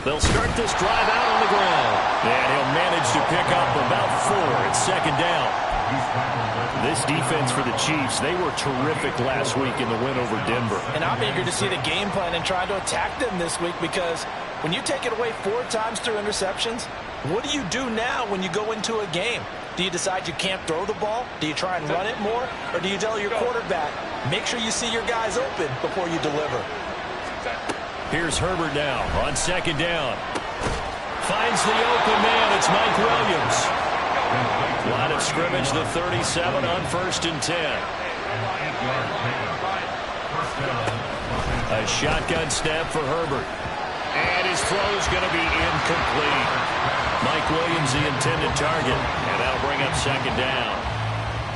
They'll start this drive out on the ground. And he'll manage to pick up about 4. It's second down. This defense for the Chiefs, they were terrific last week in the win over Denver. And I'm eager to see the game plan and try to attack them this week, because when you take it away 4 times through interceptions, what do you do now when you go into a game? Do you decide you can't throw the ball? Do you try and run it more? Or do you tell your quarterback, make sure you see your guys open before you deliver? Here's Herbert now on second down. Finds the open man. It's Mike Williams. Line of scrimmage, the 37 on 1st and 10. A shotgun snap for Herbert. And his throw is going to be incomplete. Mike Williams, the intended target. And that'll bring up second down.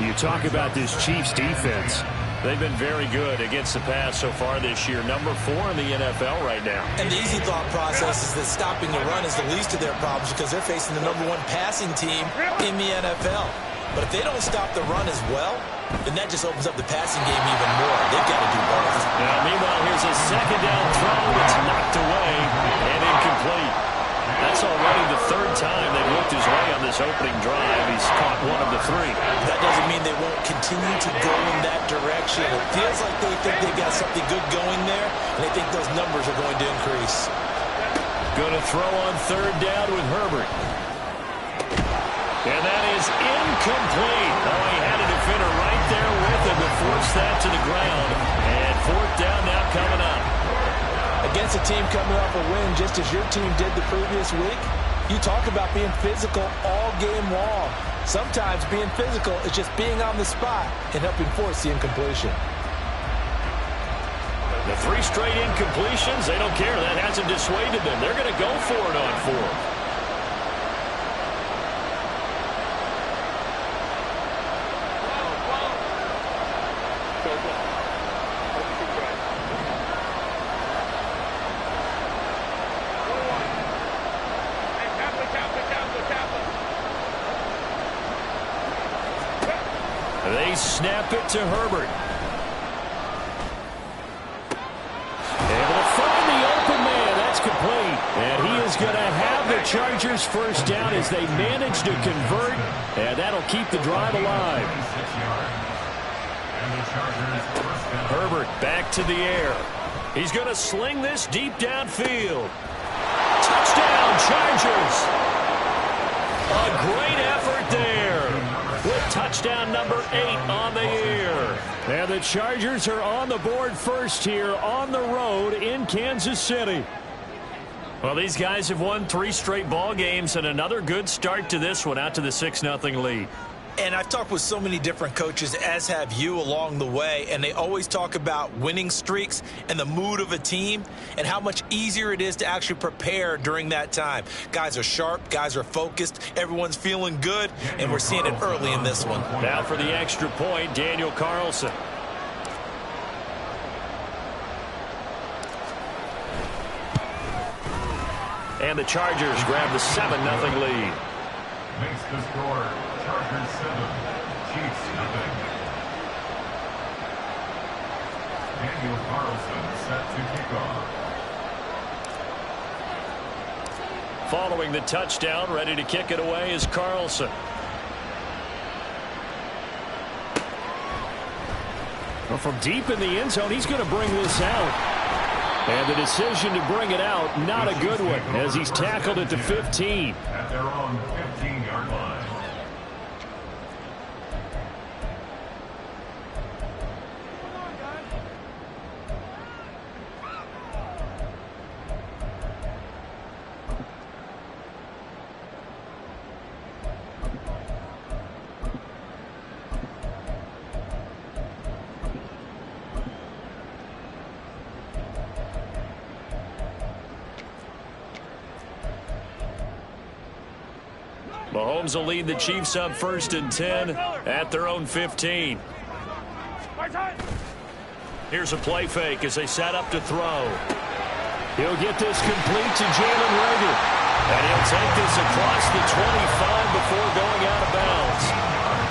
You talk about this Chiefs defense. They've been very good against the pass so far this year. Number 4 in the NFL right now. And the easy thought process is that stopping the run is the least of their problems, because they're facing the number 1 passing team in the NFL. But if they don't stop the run as well, then that just opens up the passing game even more. They've got to do both. Now, meanwhile, here's a second down throw. It's knocked away and incomplete. That's already the 3rd time they've looked his way on this opening drive. He's caught 1 of the 3. That doesn't mean they won't continue to go in that direction. It feels like they think they've got something good going there, and they think those numbers are going to increase. Going to throw on 3rd down with Herbert. And that is incomplete. Oh, he had a defender right there with him to force that to the ground. And 4th down now coming up. Against a team coming off a win, just as your team did the previous week, you talk about being physical all game long. Sometimes being physical is just being on the spot and helping force the incompletion. The 3 straight incompletions, they don't care. That hasn't dissuaded them. They're going to go for it on 4th. They snap it to Herbert. Able to find the open man. That's complete. And he is going to have the Chargers first down as they manage to convert. And that'll keep the drive alive. Herbert back to the air. He's going to sling this deep downfield. Touchdown, Chargers. A great effort there. With touchdown number 8 on the year. And the Chargers are on the board first here on the road in Kansas City. Well, these guys have won 3 straight ball games and another good start to this one out to the 6-0 lead. And I've talked with so many different coaches, as have you, along the way, and they always talk about winning streaks and the mood of a team and how much easier it is to actually prepare during that time. Guys are sharp, guys are focused, everyone's feeling good, and we're seeing it early in this one. Now for the extra point, Daniel Carlson. And the Chargers grab the 7-0 lead. Makes the score Chargers 7, Chiefs 0. Daniel Carlson set to kick off. Following the touchdown, ready to kick it away is Carlson. Well, from deep in the end zone, he's going to bring this out. And the decision to bring it out, not a good one, as he's tackled at the 15. At their own 15-yard line. Mahomes will lead the Chiefs up 1st and 10 at their own 15. Here's a play fake as they set up to throw. He'll get this complete to Jalen Reagor. And he'll take this across the 25 before going out of bounds.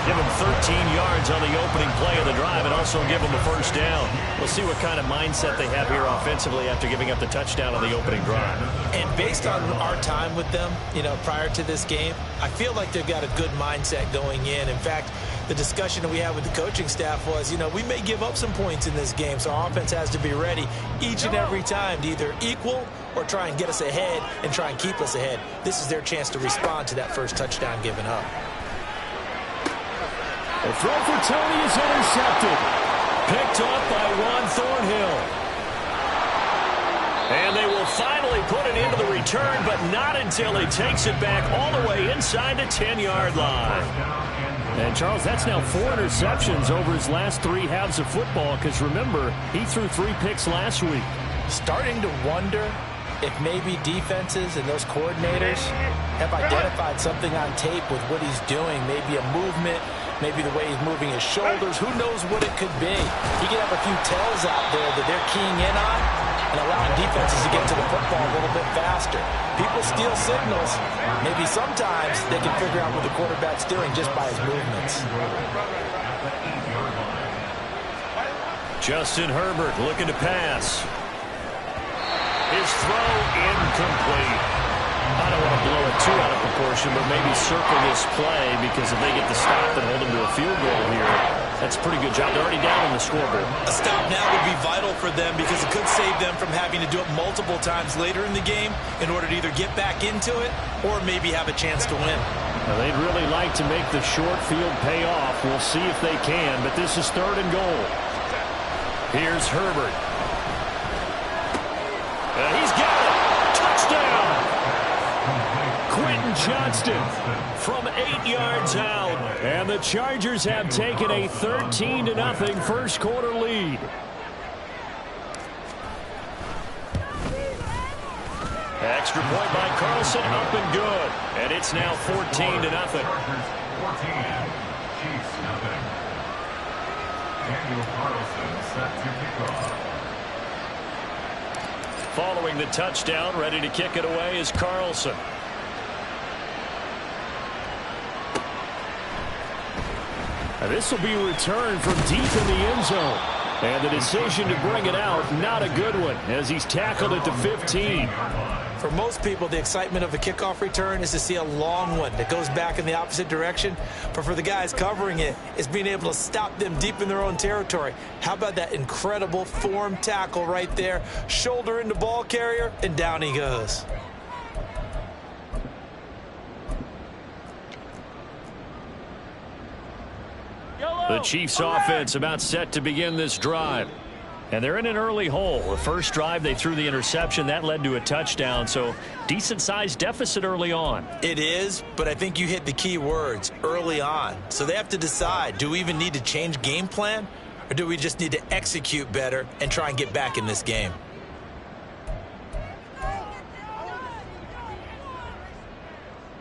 Give them 13 yards on the opening play of the drive and also give them a first down. We'll see what kind of mindset they have here offensively after giving up the touchdown on the opening drive. And based on our time with them, prior to this game, I feel like they've got a good mindset going in. In fact, the discussion that we had with the coaching staff was, we may give up some points in this game, so our offense has to be ready each and every time to either equal or try and get us ahead and try and keep us ahead. This is their chance to respond to that first touchdown given up. The throw for Tony is intercepted. Picked off by Juan Thornhill. And they will finally put it into the return, but not until he takes it back all the way inside the 10-yard line. And, Charles, that's now 4 interceptions over his last 3 halves of football because, remember, he threw 3 picks last week. Starting to wonder if maybe defenses and those coordinators have identified something on tape with what he's doing, maybe a movement, maybe the way he's moving his shoulders. Who knows what it could be? He could have a few tells out there that they're keying in on and allowing defenses to get to the football a little bit faster. People steal signals. Maybe sometimes they can figure out what the quarterback's doing just by his movements. Justin Herbert looking to pass. His throw incomplete. I don't want to blow it too out of proportion, but maybe circle this play because if they get the stop and hold them to a field goal here, that's a pretty good job. They're already down on the scoreboard. A stop now would be vital for them because it could save them from having to do it multiple times later in the game in order to either get back into it or maybe have a chance to win. Now, they'd really like to make the short field pay off. We'll see if they can, but this is 3rd and goal. Here's Herbert. He's got it. Touchdown. Quentin Johnston from 8 yards out. And the Chargers have taken a 13-0 first quarter lead. Extra point by Carlson, up and good. And it's now 14-0. Chiefs, nothing. Daniel Carlson set to kick off. Following the touchdown, ready to kick it away is Carlson. And this will be returned from deep in the end zone. And the decision to bring it out, not a good one, as he's tackled it to 15. For most people, the excitement of a kickoff return is to see a long one that goes back in the opposite direction. But for the guys covering it, it's being able to stop them deep in their own territory. How about that incredible form tackle right there? Shoulder into ball carrier, and down he goes. The Chiefs offense about set to begin this drive. And they're in an early hole. The first drive, they threw the interception. That led to a touchdown, so decent-sized deficit early on. It is, but I think you hit the key words, early on. So they have to decide, do we even need to change game plan, or do we just need to execute better and try and get back in this game?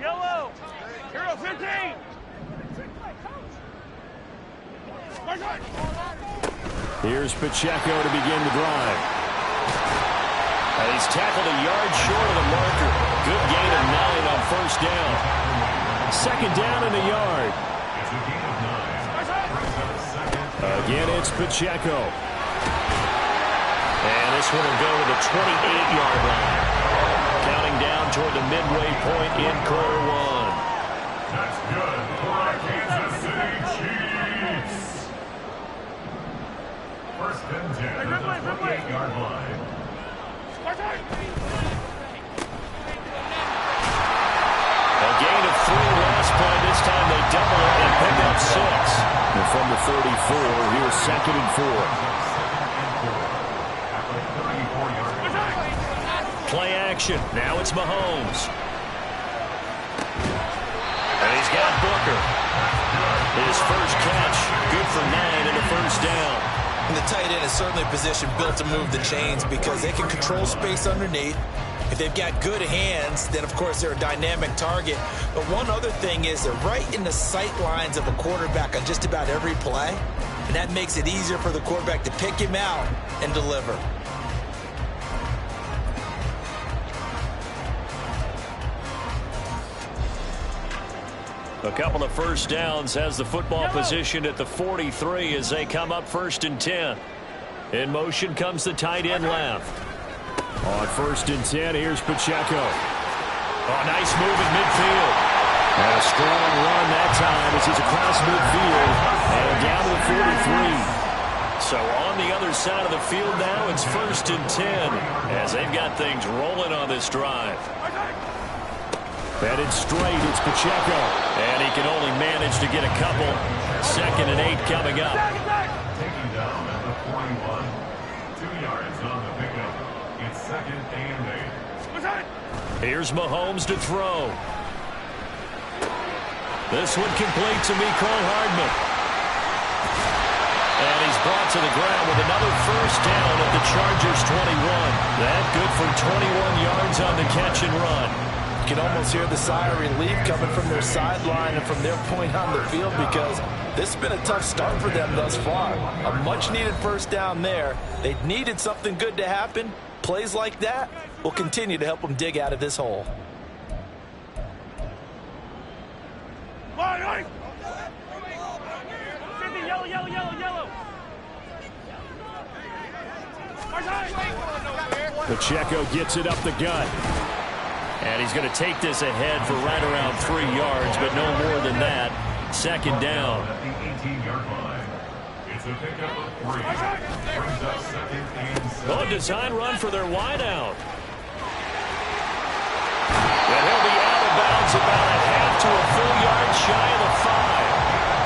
Yellow, hero 15. Here's Pacheco to begin the drive. And he's tackled a yard short of the marker. Good gain of 9 on first down. 2nd down and a yard. Again, it's Pacheco. And this one will go to the 28-yard line. Counting down toward the midway point in quarter 1. That's good for our Kansas City Chiefs. 1st and 10 at the 28-yard line. A gain of 3 last play. This time they double it and pick up 6. And from the 34, here's 2nd and 4. Play action. Now it's Mahomes. And he's got Booker. His first catch, good for 9 and a first down. And the tight end is certainly a position built to move the chains because they can control space underneath. If they've got good hands, then, of course, they're a dynamic target. But one other thing is they're right in the sight lines of a quarterback on just about every play. And that makes it easier for the quarterback to pick him out and deliver. A couple of first downs, has the football position at the 43 as they come up 1st and 10. In motion comes the tight end left. On 1st and 10, here's Pacheco. Oh, nice move in midfield. And a strong run that time as he's across midfield and down to the 43. So on the other side of the field now, it's 1st and 10 as they've got things rolling on this drive. Headed straight, it's Pacheco. And he can only manage to get a couple. 2nd and 8 coming up. Taken down at the 41. 2 yards on the pickup. It's 2nd and 8. Here's Mahomes to throw. This one complete to Mecole Hardman. And he's brought to the ground with another first down at the Chargers 21. That good for 21 yards on the catch and run. You can almost hear the sigh of relief coming from their sideline and from their point on the field because this has been a tough start for them thus far. A much-needed first down there. They needed something good to happen. Plays like that will continue to help them dig out of this hole. Yellow, yellow, yellow, yellow. Pacheco gets it up the gut. And he's going to take this ahead for right around 3 yards, but no more than that. 2nd down. At the 18-yard line. It's a pickup of 3. Brings up 2nd and 7. Oh, design run for their wideout. And he'll be out of bounds about a half to a full yard shy of the 5.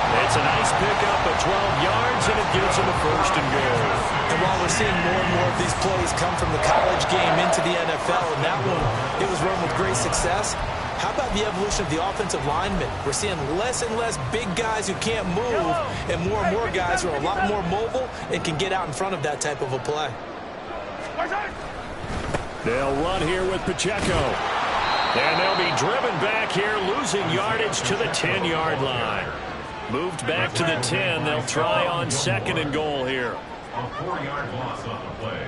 It's a nice pickup of 12 yards, and it gives him a 1st and goal. And while we're seeing more and more of these plays come from the college game into the NFL, and that one, it was run with great success, how about the evolution of the offensive linemen? We're seeing less and less big guys who can't move, and more guys who are a lot more mobile and can get out in front of that type of a play. They'll run here with Pacheco. And they'll be driven back here, losing yardage to the 10-yard line. Moved back to the 10. They'll try on 2nd and goal here. A 4-yard loss on the play.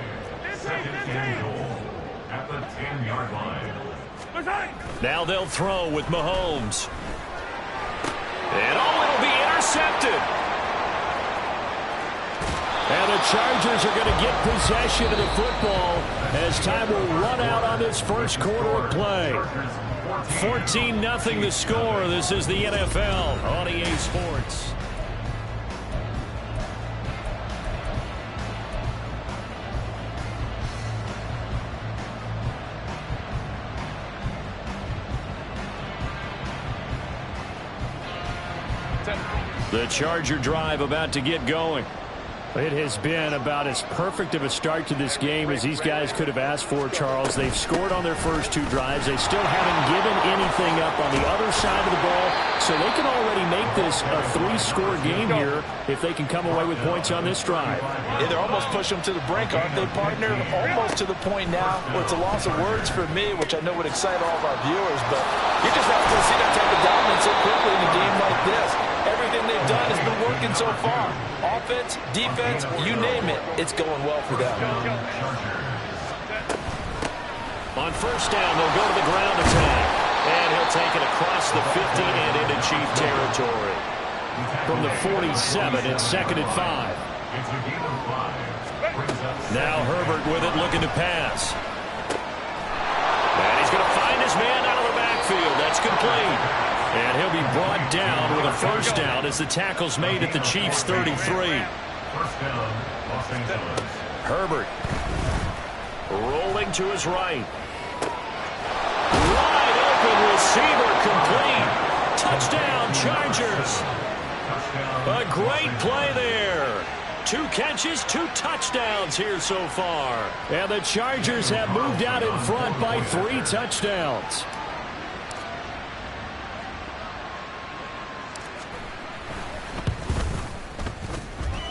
2nd and goal at the 10-yard line. Now they'll throw with Mahomes. And it'll be intercepted. And the Chargers are going to get possession of the football as time will run out on this first quarter of play. 14-0 the score. This is the NFL on EA Sports. The Charger drive about to get going. It has been about as perfect of a start to this game as these guys could have asked for, Charles. They've scored on their first 2 drives. They still haven't given anything up on the other side of the ball, so they can already make this a 3-score game here if they can come away with points on this drive. Yeah, they're almost pushing them to the brink, aren't they, partner? Almost to the point now where it's a loss of words for me, which I know would excite all of our viewers, but you just have to see that type of dominance so quickly in a game like this. Everything they've done has been working so far. Offense, defense, you name it, it's going well for them. On first down, they'll go to the ground attack. And he'll take it across the 15 and into Chief territory. From the 47, it's 2nd and 5. Now Herbert with it, looking to pass. And he's going to find his man out of the backfield. That's complete. And he'll be brought down with a first down as the tackle's made at the Chiefs' 33. First down, Los Angeles. Herbert rolling to his right. Wide open receiver complete. Touchdown, Chargers. A great play there. 2 catches, 2 touchdowns here so far. And the Chargers have moved out in front by 3 touchdowns.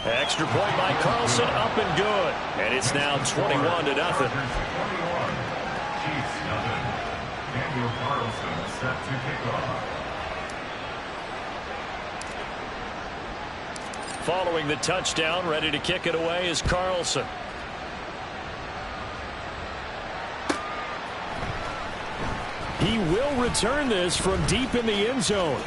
Extra point by Carlson, up and good. And it's now 21-0. Chiefs nothing. Daniel Carlson set to kick off. Following the touchdown, ready to kick it away is Carlson. He will return this from deep in the end zone.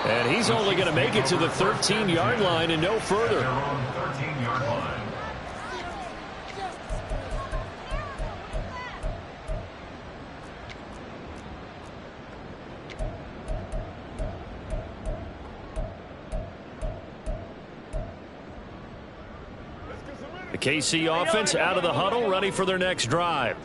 And he's only going to make it to the 13-yard line and no further. Their own 13-yard line. The KC offense out of the huddle, ready for their next drive.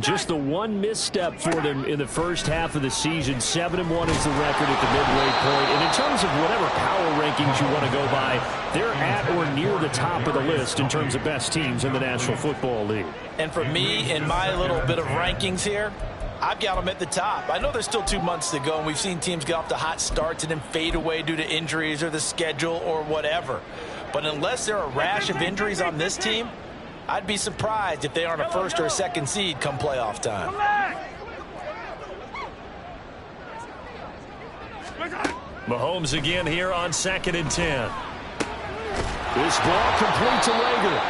Just the one misstep for them in the first half of the season. 7-1 is the record at the midway point. And in terms of whatever power rankings you want to go by, they're at or near the top of the list in terms of best teams in the National Football League. And for me, in my little bit of rankings here, I've got them at the top. I know there's still 2 months to go, and we've seen teams get off to hot starts and then fade away due to injuries or the schedule or whatever. But unless there are a rash of injuries on this team, I'd be surprised if they aren't a first or a second seed come playoff time. Mahomes again here on 2nd and 10. This ball complete to Rager.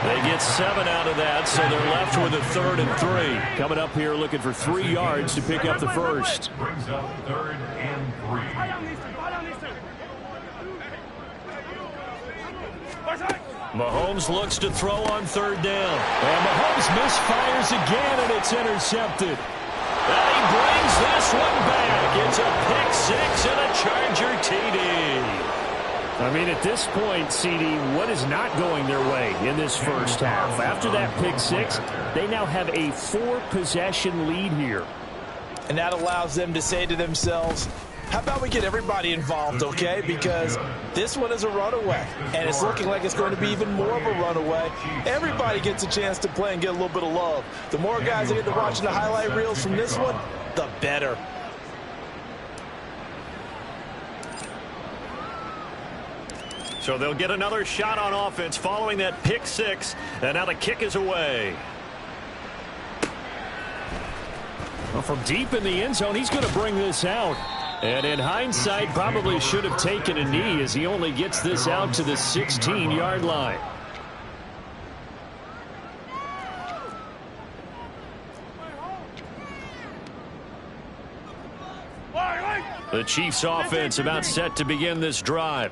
They get 7 out of that, so they're left with a 3rd and 3. Coming up here looking for 3 yards to pick up the first. Brings up 3rd and 3. Mahomes looks to throw on 3rd down. And Mahomes misfires again, and it's intercepted. And he brings this one back. It's a pick 6 and a Charger TD. I mean, at this point, CD, what is not going their way in this first half? After that pick 6, they now have a 4-possession lead here. And that allows them to say to themselves, how about we get everybody involved, okay? Because this one is a runaway, and it's looking like it's going to be even more of a runaway. Everybody gets a chance to play and get a little bit of love. The more guys that get to watching the highlight reels from this one, the better. So they'll get another shot on offense following that pick 6, and now the kick is away. Well, from deep in the end zone, he's going to bring this out. And in hindsight, probably should have taken a knee as he only gets this out to the 16-yard line. The Chiefs offense about set to begin this drive.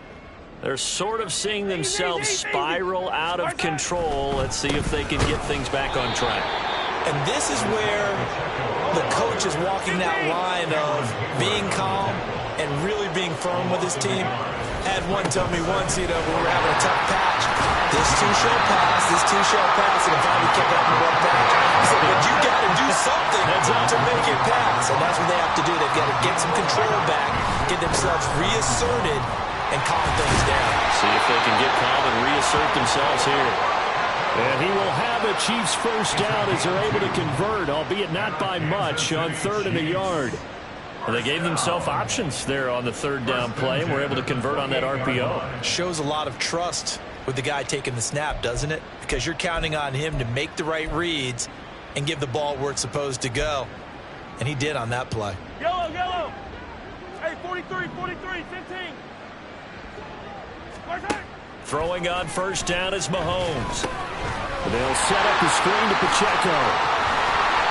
They're sort of seeing themselves spiral out of control. Let's see if they can get things back on track. And this is where the coach is walking that line of being calm and really being firm with his team. I had one tell me once, when we were having a tough patch, this too shall pass, and it finally kept having a rough patch. He said, but you got to do something to make it pass. And that's what they have to do. They've got to get some control back, get themselves reasserted, and calm things down. See if they can get calm and reassert themselves here. And he will have a Chiefs first down as they're able to convert, albeit not by much, on 3rd and a yard. And they gave themselves options there on the 3rd down play, and were able to convert on that RPO. Shows a lot of trust with the guy taking the snap, doesn't it? Because you're counting on him to make the right reads and give the ball where it's supposed to go. And he did on that play. Yellow, yellow. Hey, 43, 43, 15. Throwing on first down is Mahomes. They'll set up the screen to Pacheco.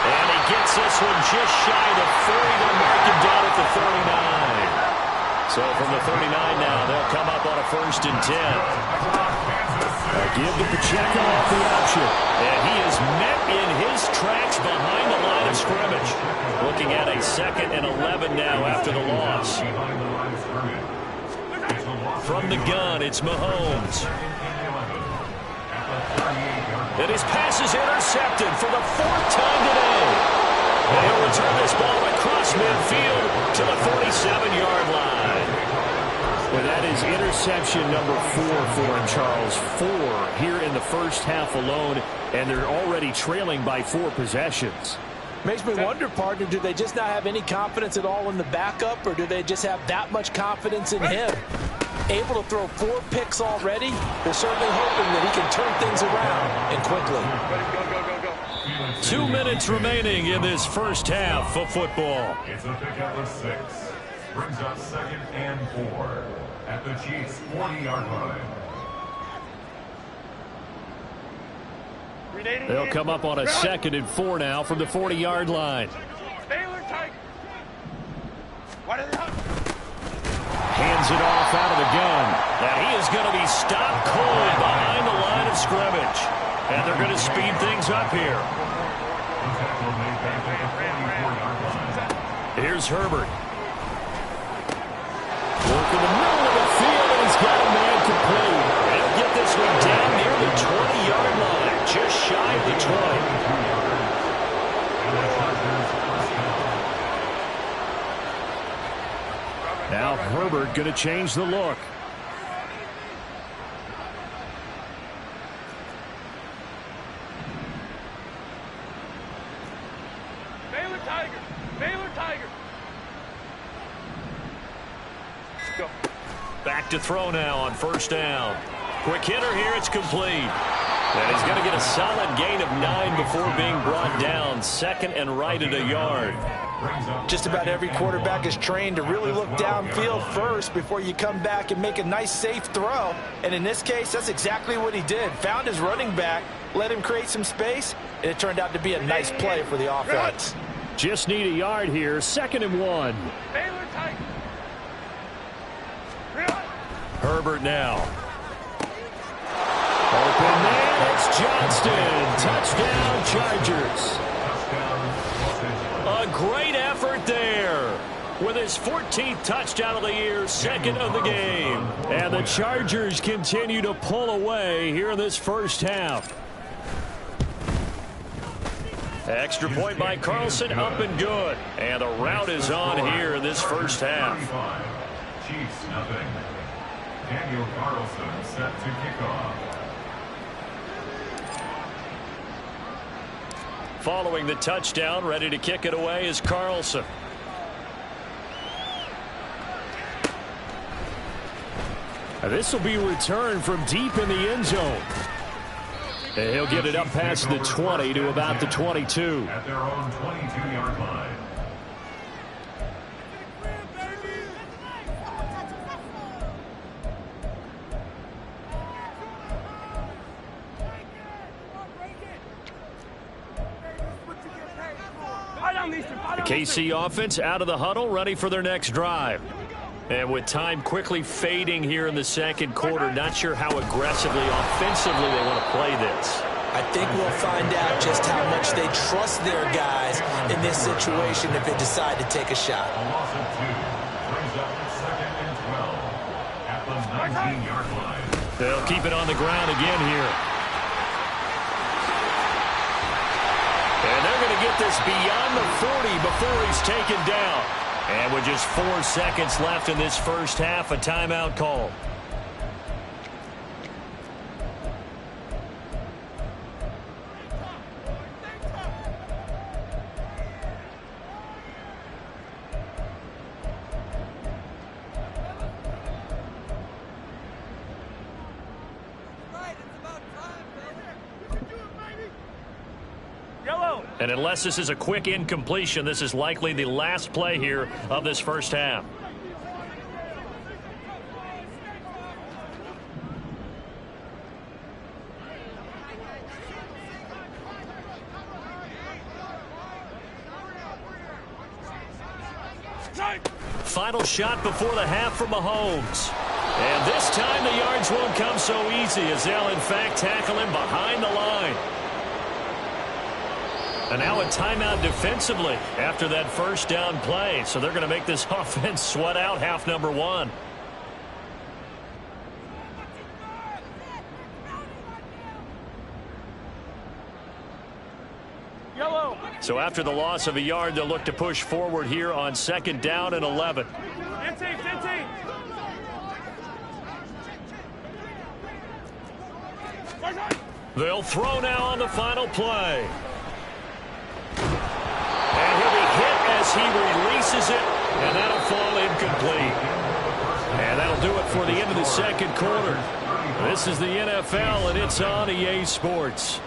And he gets this one just shy of 40. They'll mark him down at the 39. So from the 39 now, they'll come up on a 1st and 10. They'll give to Pacheco off the option. And he is met in his tracks behind the line of scrimmage. Looking at a 2nd and 11 now after the loss. From the gun, it's Mahomes. And his pass is intercepted for the 4th time today. And he'll return this ball across midfield to the 47-yard line. And that is interception number 4 for him, Charles. 4 here in the first half alone, and they're already trailing by 4 possessions. Makes me wonder, partner, do they just not have any confidence at all in the backup, or do they just have that much confidence in him? Able to throw 4 picks already, they're certainly hoping that he can turn things around and quickly. 2 minutes remaining in this first half of football. It's a pickup of 6. Brings up 2nd and 4 at the Chiefs' 40-yard line. They'll come up on a 2nd and 4 now from the 40-yard line. Hands it off out of the gun. And he is going to be stopped cold behind the line of scrimmage. And they're going to speed things up here. Here's Herbert. Work in the middle of the field, and he's got a man complete. He'll get this one down near the 20-yard line, just shy of the 20. Now Herbert going to change the look. Baylor Tiger. Baylor Tiger. Let's go. Back to throw now on first down. Quick hitter here. It's complete. And he's going to get a solid gain of 9 before being brought down. Second and right at a yard. Just about every quarterback is trained to really look downfield first before you come back and make a nice, safe throw. And in this case, that's exactly what he did. Found his running back, let him create some space, and it turned out to be a nice play for the offense. Just need a yard here. 2nd and 1. Baylor Tiger. Herbert now. Open man, it's Johnston. Touchdown, Chargers. A great effort there. With his 14th touchdown of the year, 2nd of the game. And the Chargers continue to pull away here in this first half. Extra point by Carlson, up and good. And the route is on here in this first half. Chiefs nothing. Daniel Carlson set to kick off. Following the touchdown, ready to kick it away is Carlson. This will be returned from deep in the end zone. And he'll get it up past the 20 to about the 22. At their own 22-yard line. The KC offense out of the huddle, ready for their next drive. And with time quickly fading here in the second quarter, not sure how aggressively, offensively they want to play this. I think we'll find out just how much they trust their guys in this situation if they decide to take a shot. A loss of 2 brings up 2nd and 12 at the 19-yard line. They'll keep it on the ground again here. And they're going to get this beyond the 40 before he's taken down. And with just 4 seconds left in this first half, a timeout call. And unless this is a quick incompletion, this is likely the last play here of this first half. Final shot before the half from Mahomes. And this time the yards won't come so easy as they'll in fact tackle him behind the line. And now a timeout defensively after that first down play. So they're going to make this offense sweat out half number 1. Yellow. So after the loss of a yard, they'll look to push forward here on 2nd down and 11. 15. They'll throw now on the final play. And he'll be hit as he releases it, and that'll fall incomplete. And that'll do it for the end of the second quarter. This is the NFL, and it's on EA Sports.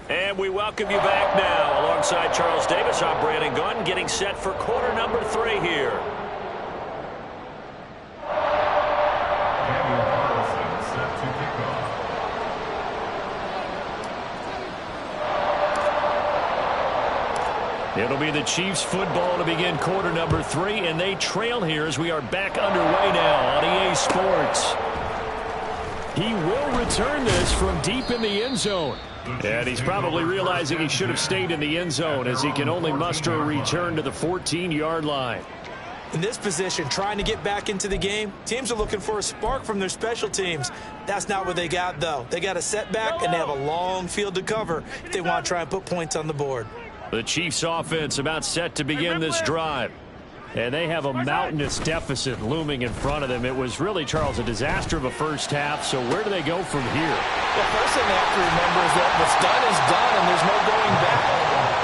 And we welcome you back now. Alongside Charles Davis, I'm Brandon Gunn, getting set for quarter number 3 here. Daniel Carlson It'll be the Chiefs football to begin quarter number 3, and they trail here as we are back underway now on EA Sports. He will return this from deep in the end zone. And he's probably realizing he should have stayed in the end zone as he can only muster a return to the 14-yard line. In this position, trying to get back into the game, teams are looking for a spark from their special teams. That's not what they got, though. They got a setback, and they have a long field to cover if they want to try and put points on the board. The Chiefs offense about set to begin this drive. And they have a mountainous deficit looming in front of them. It was really, Charles, a disaster of a first half. So where do they go from here? The first thing they have to remember is that what's done is done, and there's no going back.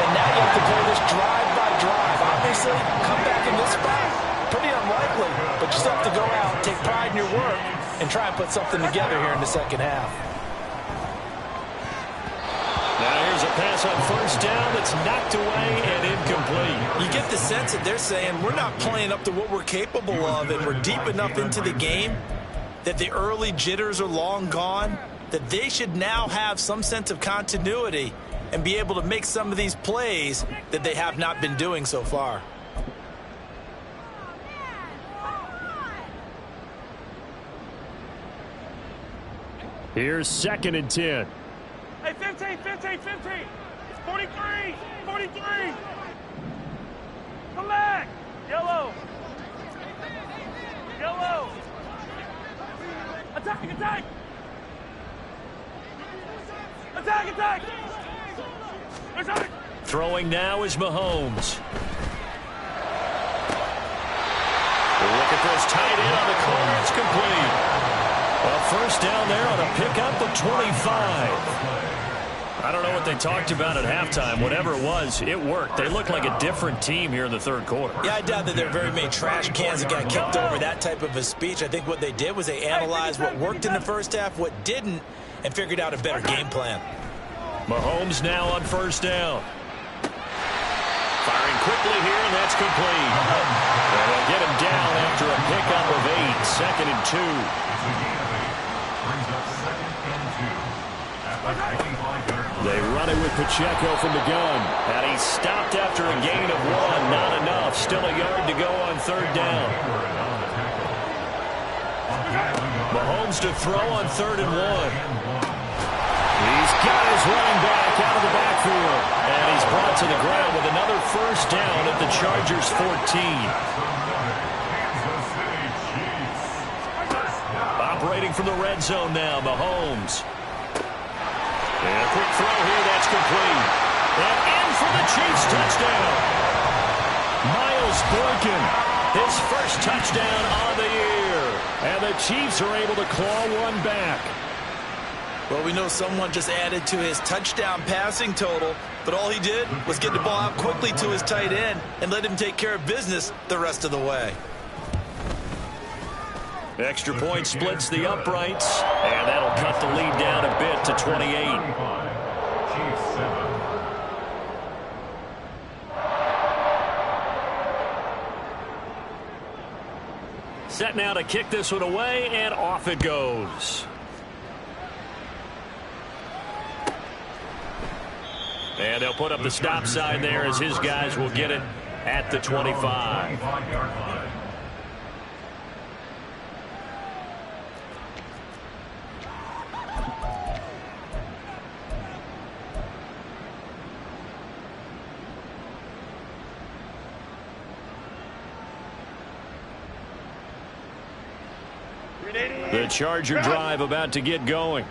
And now you have to play this drive by drive. Obviously, come back in this spot, pretty unlikely. But you still have to go out, take pride in your work, and try and put something together here in the second half. Now here's a pass on first down that's knocked away and incomplete. You get the sense that they're saying we're not playing up to what we're capable of, and we're deep enough into the game that the early jitters are long gone, that they should now have some sense of continuity and be able to make some of these plays that they have not been doing so far. Here's 2nd and 10. Hey, 15, 15, 15. It's 43, 43. Come back. Yellow. Yellow. Attack, attack. Attack, attack. Attack. Throwing now is Mahomes. Look at this tight end on the corner. It's complete. A first down there on a pickup of 25. I don't know what they talked about at halftime. Whatever it was, it worked. They look like a different team here in the third quarter. Yeah, I doubt that there are very many trash cans that got kicked over that type of a speech. I think what they did was they analyzed what worked in the first half, what didn't, and figured out a better game plan. Mahomes now on first down. Firing quickly here, and that's complete. And they'll get him down after a pickup of 8. 2nd and 2. They run it with Pacheco from the gun. And he's stopped after a gain of 1. Not enough. Still a yard to go on third down. Mahomes to throw on 3rd and 1. He's got his running back out of the backfield. And he's brought to the ground with another first down at the Chargers' 14. Operating from the red zone now, Mahomes. And a quick throw here, that's complete. And in for the Chiefs touchdown. Miles Boykin, his first touchdown on the year. And the Chiefs are able to claw one back. Well, we know someone just added to his touchdown passing total, but all he did was get the ball out quickly to his tight end and let him take care of business the rest of the way. Extra point splits the uprights, and that'll cut the lead down a bit to 28. Set now to kick this one away, and off it goes. And they'll put up the stop sign there as his guys will get it at the 25. The Charger drive about to get going.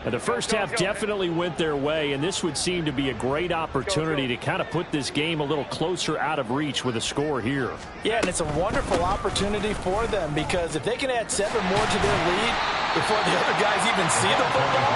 And the first half definitely went their way, and this would seem to be a great opportunity to kind of put this game a little closer out of reach with a score here. Yeah, and it's a wonderful opportunity for them because if they can add 7 more to their lead before the other guys even see the football,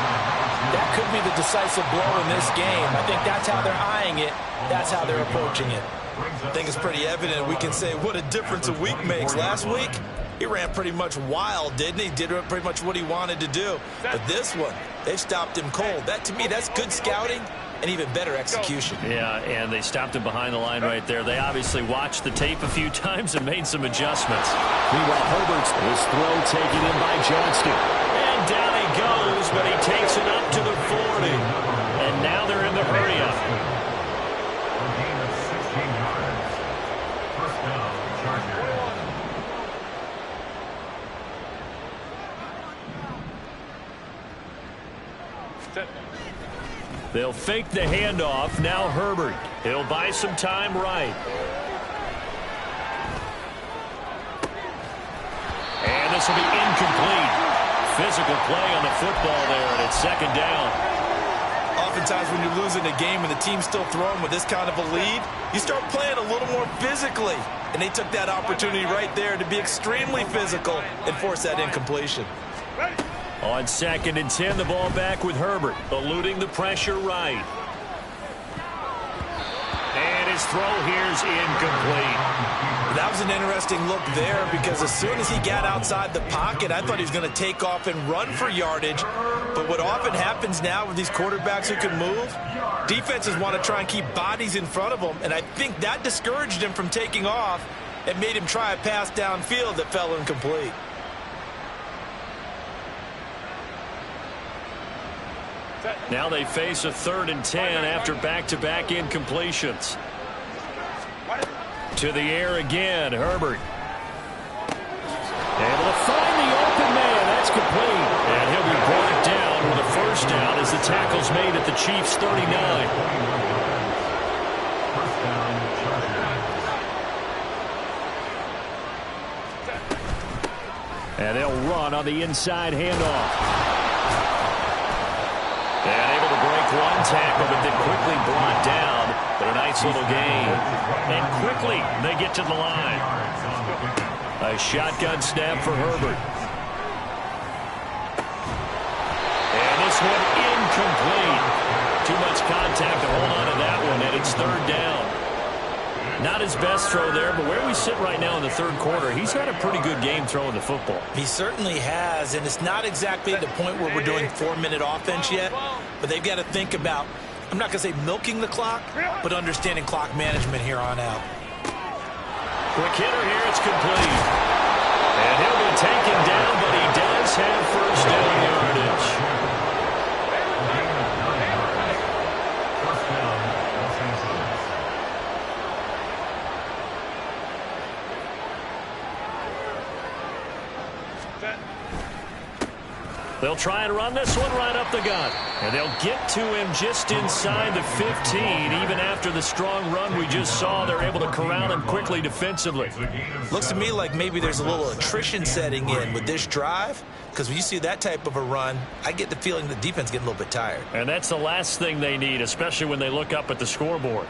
that could be the decisive blow in this game. I think that's how they're eyeing it. That's how they're approaching it. I think it's pretty evident. We can say what a difference a week makes. Last week, he ran pretty much wild, didn't he? Did pretty much what he wanted to do. But this one, they've stopped him cold. That, to me, that's good scouting and even better execution. Yeah, and they stopped him behind the line right there. They obviously watched the tape a few times and made some adjustments. Meanwhile, Herbert's this throw taken in by Johnston. And down he goes, but he takes it up to the 40. And now they're in the hurry-up. They'll fake the handoff. Now Herbert. He'll buy some time right. And this will be incomplete. Physical play on the football there, and it's second down. Oftentimes when you're losing a game and the team's still throwing with this kind of a lead, you start playing a little more physically. And they took that opportunity right there to be extremely physical and force that incompletion. On 2nd and 10, the ball back with Herbert, eluding the pressure right. And his throw here's incomplete. That was an interesting look there because as soon as he got outside the pocket, I thought he was going to take off and run for yardage. But what often happens now with these quarterbacks who can move, defenses want to try and keep bodies in front of them, and I think that discouraged him from taking off and made him try a pass downfield that fell incomplete. Now they face a 3rd and 10 after back-to-back incompletions. To the air again, Herbert. Able to find the open man. That's complete. And he'll be brought down with a first down as the tackle's made at the Chiefs' 39. And they'll run on the inside handoff. And able to break one tackle, but then quickly brought down. But a nice little gain. And quickly they get to the line. A shotgun snap for Herbert. And this one incomplete. Too much contact to hold on to that one, and it's 3rd down. Not his best throw there, but where we sit right now in the 3rd quarter, he's had a pretty good game throwing the football. He certainly has, and it's not exactly at the point where we're doing 4-minute offense yet, but they've got to think about, I'm not going to say milking the clock, but understanding clock management here on out. Quick hitter here, it's complete. And he'll be taken down, but he does have first down yardage. They'll try and run this one right up the gut. And they'll get to him just inside the 15. Even after the strong run we just saw, they're able to corral him quickly defensively. Looks to me like maybe there's a little attrition setting in with this drive, because when you see that type of a run, I get the feeling the defense getting a little bit tired. And that's the last thing they need, especially when they look up at the scoreboard.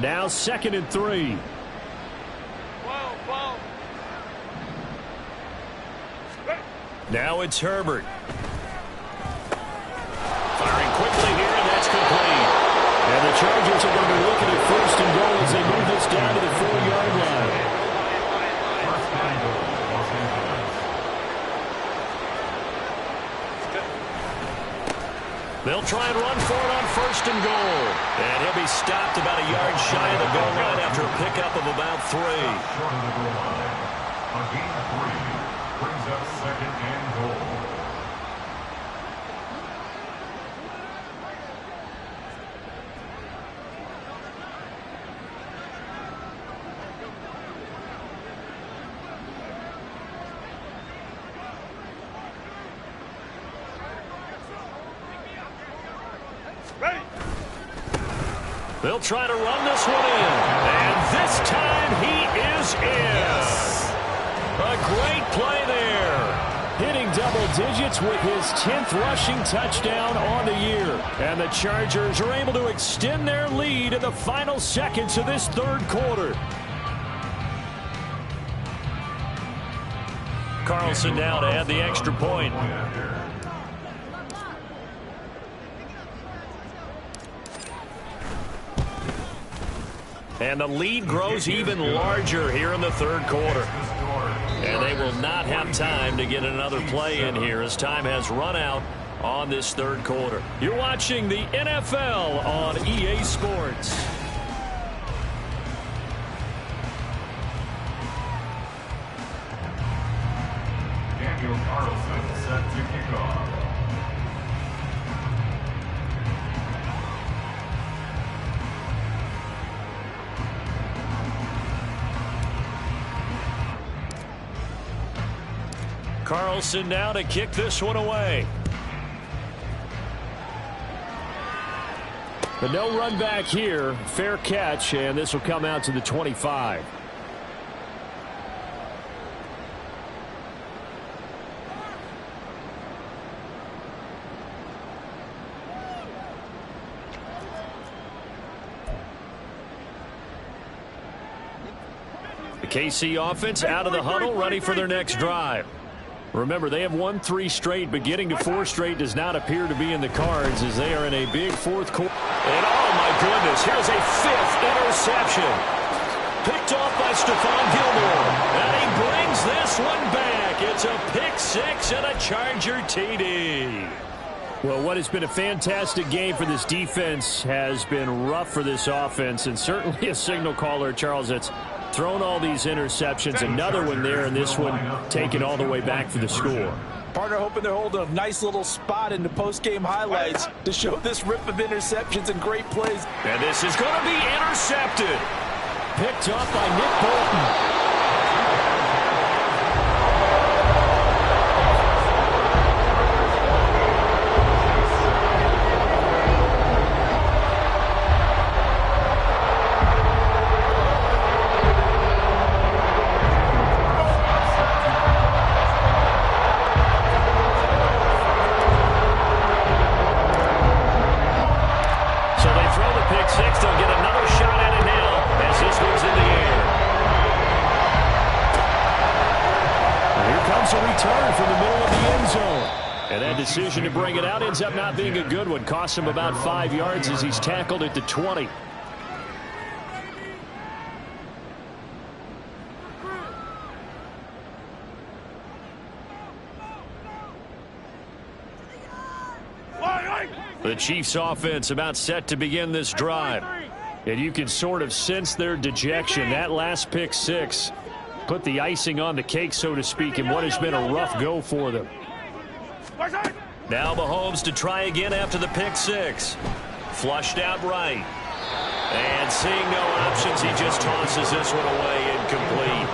Now 2nd and 3. Now it's Herbert. Firing quickly here, and that's complete. And the Chargers are going to be looking at 1st and goal as they move this down to the 4-yard line. They'll try and run for it on 1st and goal. And he'll be stopped about a yard shy of the goal line after a pickup of about 3. Short of the goal line. A gain of 3 brings up 2nd and goal. They'll try to run this one in. And this time he is in. Yes. A great play there. Hitting double digits with his 10th rushing touchdown on the year. And the Chargers are able to extend their lead in the final seconds of this 3rd quarter. Carlson now to add the extra point. And the lead grows even larger here in the 3rd quarter. And they will not have time to get another play in here as time has run out on this 3rd quarter. You're watching the NFL on EA Sports. Daniel Carlson set to kick off. Carlson now to kick this one away. But no run back here. Fair catch, and this will come out to the 25. The KC offense out of the huddle, ready for their next drive. Remember, they have won 3 straight, but getting to 4 straight does not appear to be in the cards as they are in a big fourth quarter. And oh my goodness, here's a 5th interception. Picked off by Stephon Gilmore. And he brings this one back. It's a pick 6 and a Charger TD. Well, what has been a fantastic game for this defense has been rough for this offense, and certainly a signal caller, Charles, that's thrown all these interceptions. Another one there, and this one taken all the way back for the score. Partner hoping they're holding a nice little spot in the post-game highlights to show this rip of interceptions and great plays. And this is going to be intercepted. Picked off by Nick Bolton. Decision to bring it out ends up not being a good one. Costs him about 5 yards as he's tackled at the 20. The Chiefs offense about set to begin this drive. And you can sort of sense their dejection. That last pick 6 put the icing on the cake, so to speak, in what has been a rough go for them. Now Mahomes to try again after the pick 6. Flushed out right. And seeing no options, he just tosses this one away incomplete.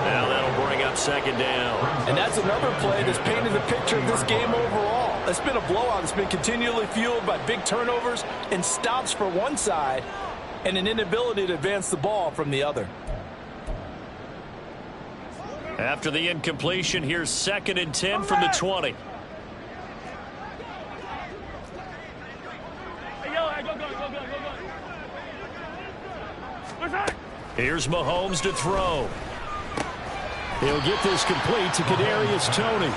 Now that'll bring up 2nd down. And that's another play that's painted the picture of this game overall. It's been a blowout. It's been continually fueled by big turnovers and stops for one side and an inability to advance the ball from the other. After the incompletion, here's 2nd and 10 from the 20. Here's Mahomes to throw. He'll get this complete to Kadarius Toney.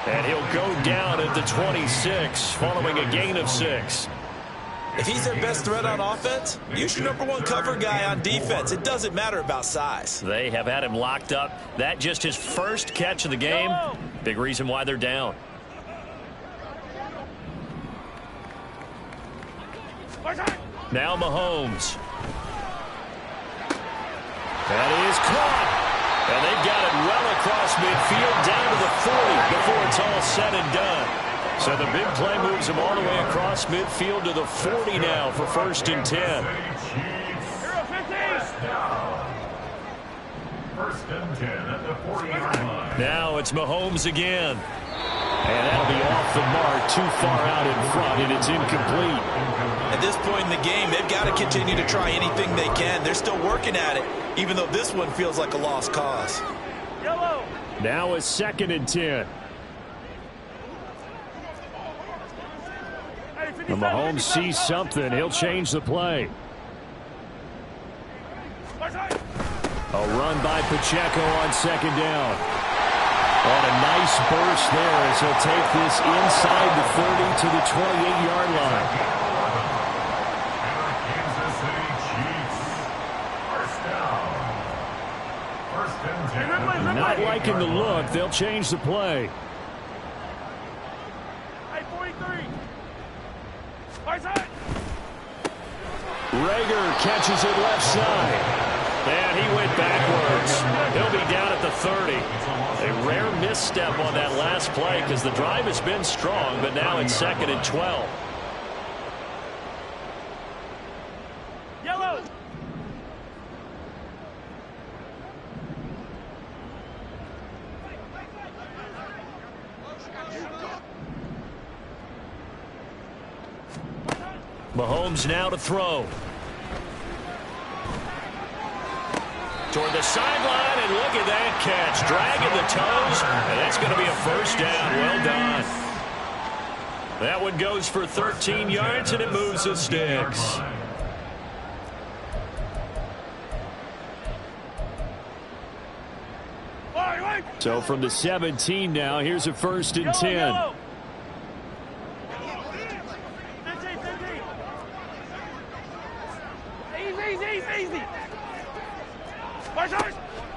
And he'll go down at the 26 following a gain of 6. If he's their best threat on offense, use your #1 cover guy on defense. It doesn't matter about size. They have had him locked up. That just his first catch of the game. Big reason why they're down. Now Mahomes. That is caught. And they've got it well across midfield down to the 40 before it's all said and done. So the big play moves him all the way across midfield to the 40 now for 1st and 10. First and 10 at the 40-yard line. Now it's Mahomes again. And that'll be off the mark, too far out in front, and it's incomplete. At this point in the game, they've got to continue to try anything they can. They're still working at it, even though this one feels like a lost cause. Yellow. Now it's 2nd and 10. And Mahomes sees something. He'll change the play. A run by Pacheco on 2nd down. And a nice burst there as he'll take this inside the 30 to the 28-yard line. Kansas City Chiefs. First down. First and 10. Not liking the look. They'll change the play. Hey, 43. Right side. Rager catches it left side. And he went backwards. He'll be down at the 30. A rare misstep on that last play because the drive has been strong, but now it's 2nd and 12. Yellow. Mahomes now to throw. Toward the sideline, and look at that catch. Dragging the toes, and that's going to be a first down. Well done. That one goes for 13 yards, and it moves the sticks. So from the 17 now, here's a 1st and 10. Easy.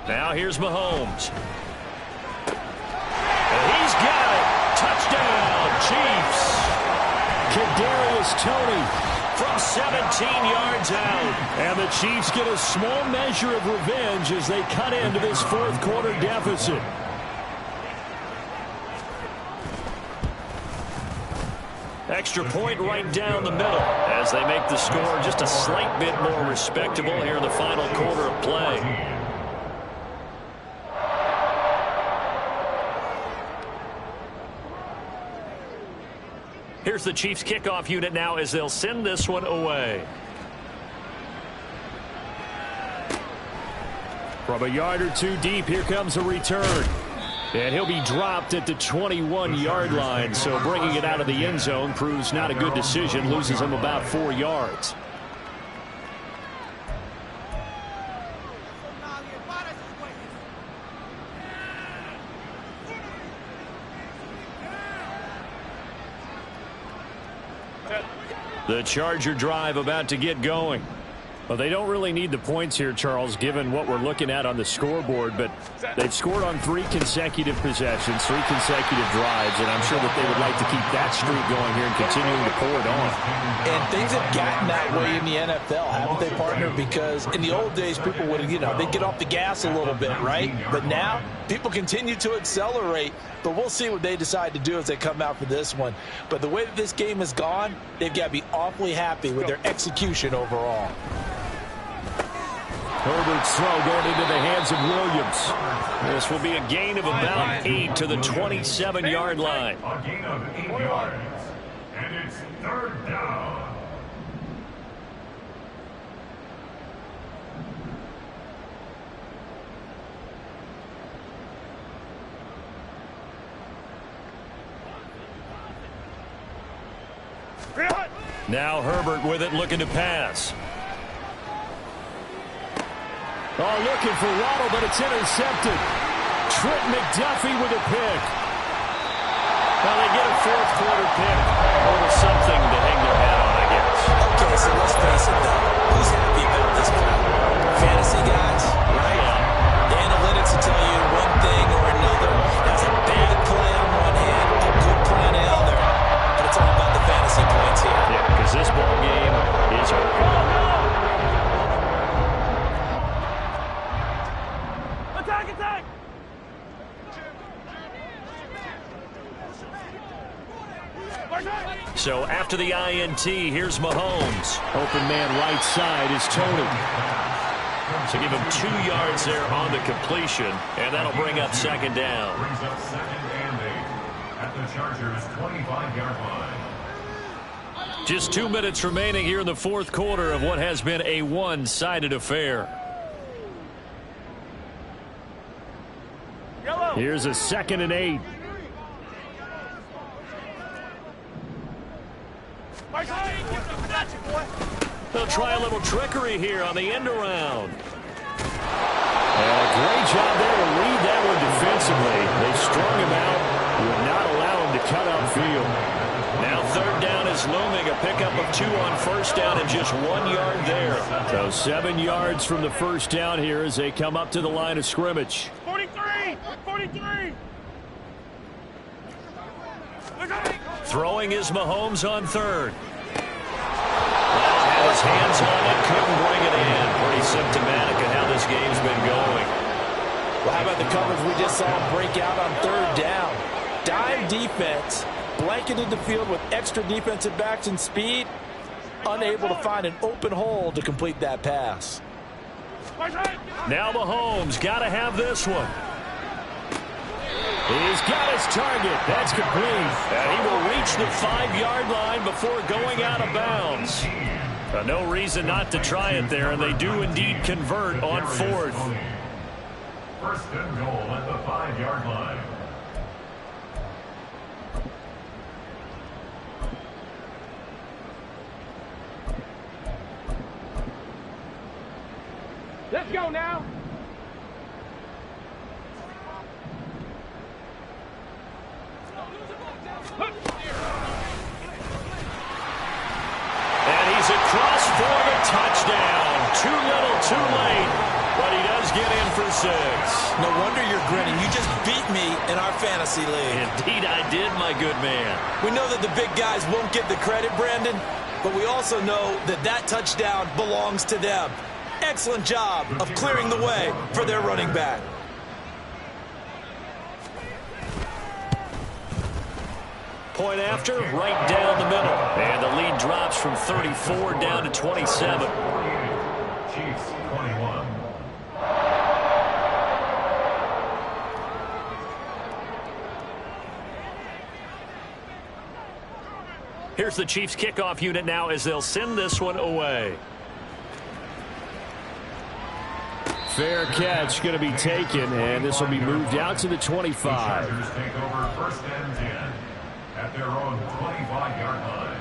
Now here's Mahomes. And he's got it. Touchdown, Chiefs. Kadarius Toney from 17 yards out. And the Chiefs get a small measure of revenge as they cut into this 4th quarter deficit. Extra point right down the middle as they make the score just a slight bit more respectable here in the final quarter of play. Here's the Chiefs kickoff unit now as they'll send this one away. From a yard or two deep, here comes a return. And he'll be dropped at the 21-yard line, so bringing it out of the end zone proves not a good decision, loses him about 4 yards. The Charger drive about to get going. Well, they don't really need the points here, Charles, given what we're looking at on the scoreboard, but they've scored on 3 consecutive possessions, 3 consecutive drives, and I'm sure that they would like to keep that streak going here and continuing to pour it on. And things have gotten that way in the NFL, haven't they, partner? Because in the old days, people would, they'd get off the gas a little bit, right? But now, people continue to accelerate, but we'll see what they decide to do as they come out for this one. But the way that this game has gone, they've got to be awfully happy with their execution overall. Herbert's throw going into the hands of Williams. This will be a gain of about 8 to the 27-yard line. A gain of 8 yards. And it's 3rd down. Now Herbert with it, looking to pass. Oh, looking for Waddle, but it's intercepted. Trent McDuffie with a pick. Well, they get a 4th quarter pick. A little something to hang their hat on, I guess. Okay, so let's face it, though. Who's happy about this crowd? Fantasy guys, right? The analytics will tell you one thing or another. That's a bad play on one hand, a good play on the other. But it's all about the fantasy points here. Yeah, because this ball game is over. Attack! So after the INT, here's Mahomes. Open man right side is Toney. So give him 2 yards there on the completion, and that'll bring up 2nd down. Brings up 2nd and 8 at the Chargers' 25-yard line. Just 2 minutes remaining here in the 4th quarter of what has been a one-sided affair. Here's a 2nd and 8. They'll try a little trickery here on the end around. And a great job there to read that one defensively. They strung him out, would not allow him to cut upfield. Now 3rd down is looming, a pickup of 2 on 1st down and just 1 yard there. So 7 yards from the 1st down here as they come up to the line of scrimmage. 43! Throwing is Mahomes on 3rd. Had his hands on it, couldn't bring it in. Pretty symptomatic of how this game's been going. Well, how about the coverage we just saw break out on 3rd down? Dime defense, blanketed the field with extra defensive backs and speed, unable to find an open hole to complete that pass. Now Mahomes got to have this one. He's got his target. That's complete. And he will reach the 5-yard line before going out of bounds. No reason not to try it there, and they do indeed convert on 4th. First and goal at the 5-yard line. Let's go now. And he's across for the touchdown. Too little, too late. But he does get in for 6. No wonder you're grinning. You just beat me in our fantasy league. Indeed I did, my good man. We know that the big guys won't get the credit, Brandon, but we also know that that touchdown belongs to them. Excellent job of clearing the way for their running back. Point after, right down the middle. And the lead drops from 34 down to 27. Chiefs 21. Here's the Chiefs kickoff unit now as they'll send this one away. Fair catch going to be taken, and this will be moved out to the 25. The Chargers take over first and 10 at their own 25-yard line.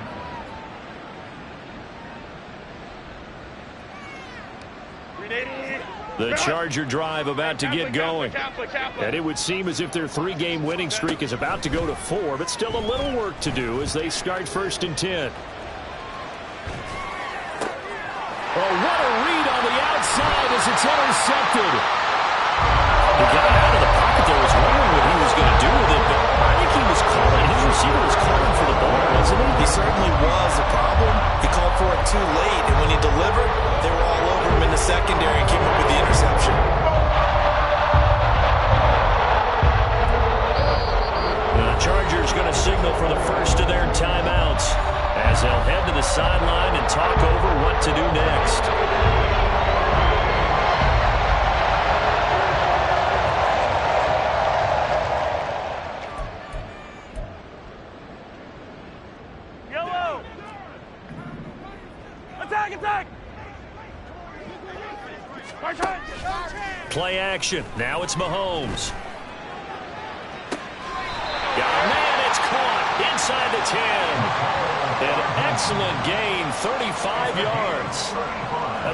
The Charger drive about to get going. And it would seem as if their 3-game winning streak is about to go to 4, but still a little work to do as they start first and 10. Oh, what a read on the outside as it's intercepted. The guy out of the pocket there was wondering what he was going to do with it, but I think he was calling, his receiver was calling for the ball, wasn't he? He certainly was. The problem, he called for it too late, and when he delivered, they were all over him in the secondary and came up with the interception. The Chargers going to signal for the first of their timeouts as they'll head to the sideline and talk over what to do next. Yellow. Attack, attack. Play action. Now it's Mahomes. Yeah, man, it's caught inside the 10. An excellent gain, 35 yards.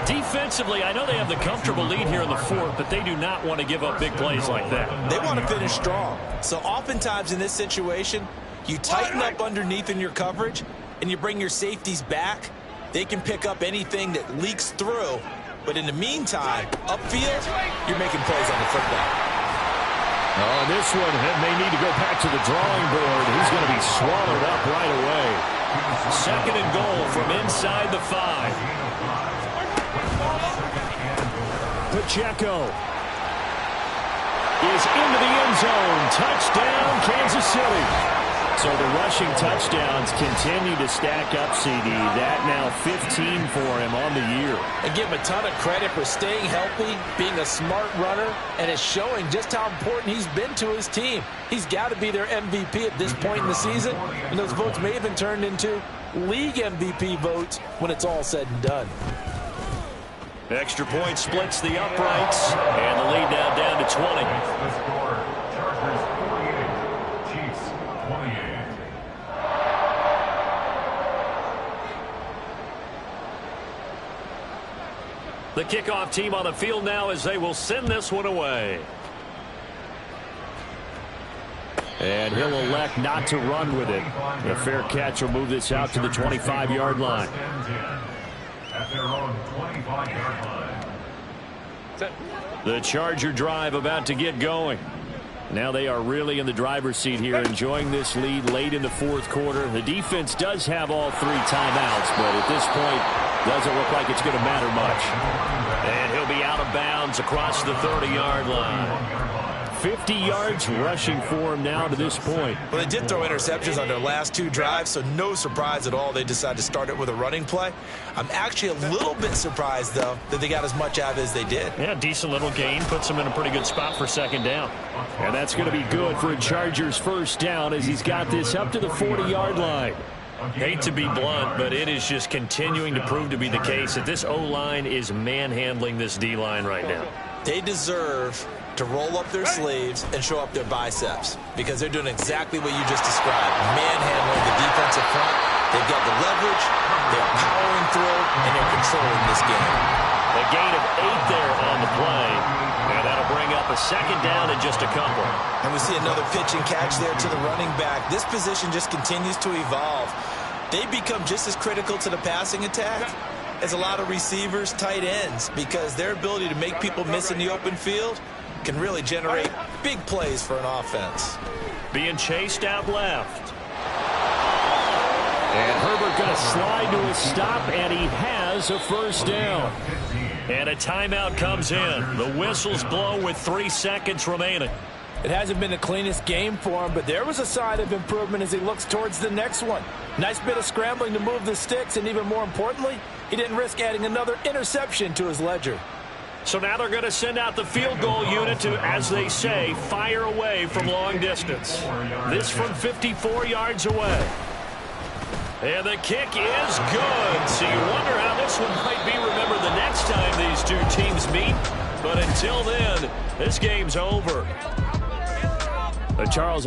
Defensively, I know they have the comfortable lead here in the 4th, but they do not want to give up big plays like that. They want to finish strong. So oftentimes in this situation, you tighten up underneath in your coverage, and you bring your safeties back. They can pick up anything that leaks through. But in the meantime, upfield, you're making plays on the football. Oh, this one may need to go back to the drawing board. He's going to be swallowed up right away. Second and goal from inside the 5. Pacheco is into the end zone. Touchdown, Kansas City. So the rushing touchdowns continue to stack up, CD. That now 15 for him on the year. And give him a ton of credit for staying healthy, being a smart runner, and it's showing just how important he's been to his team. He's got to be their MVP at this point in the season, and those votes may have been turned into league MVP votes when it's all said and done. Extra point splits the uprights, and the lead now down to 20. The score, Chargers 48, Chiefs 28. The kickoff team on the field now as they will send this one away. And he'll elect not to run with it. A fair catch will move this out to the 25-yard line. At their own 25-yard line. The Charger drive about to get going. Now they are really in the driver's seat here, enjoying this lead late in the 4th quarter. The defense does have all 3 timeouts, but at this point, doesn't look like it's going to matter much. And he'll be out of bounds across the 30-yard line. 50 yards rushing for him now to this point. Well, they did throw interceptions on their last 2 drives, so no surprise at all they decided to start it with a running play. I'm actually a little bit surprised, though, that they got as much out of it as they did. Yeah, decent little gain. Puts him in a pretty good spot for second down. And that's going to be good for a Chargers first down as he's got this up to the 40-yard line. Hate to be blunt, but it is just continuing to prove to be the case that this O-line is manhandling this D-line right now. They deserve to roll up their sleeves and show up their biceps because they're doing exactly what you just described, manhandling the defensive front. They've got the leverage, they're powering through, and they're controlling this game. A gain of 8 there on the play, and that'll bring up a second down in just a couple. And we see another pitch and catch there to the running back. This position just continues to evolve. They become just as critical to the passing attack as a lot of receivers, tight ends, because their ability to make people miss in the open field can really generate big plays for an offense. Being chased out left. And Herbert going to slide to a stop, and he has a first down. And a timeout comes in. The whistles blow with 3 seconds remaining. It hasn't been the cleanest game for him, but there was a sign of improvement as he looks towards the next one. Nice bit of scrambling to move the sticks, and even more importantly, he didn't risk adding another interception to his ledger. So now they're going to send out the field goal unit to, as they say, fire away from long distance. This from 54 yards away. And the kick is good. So you wonder how this one might be remembered the next time these two teams meet. But until then, this game's over. Charles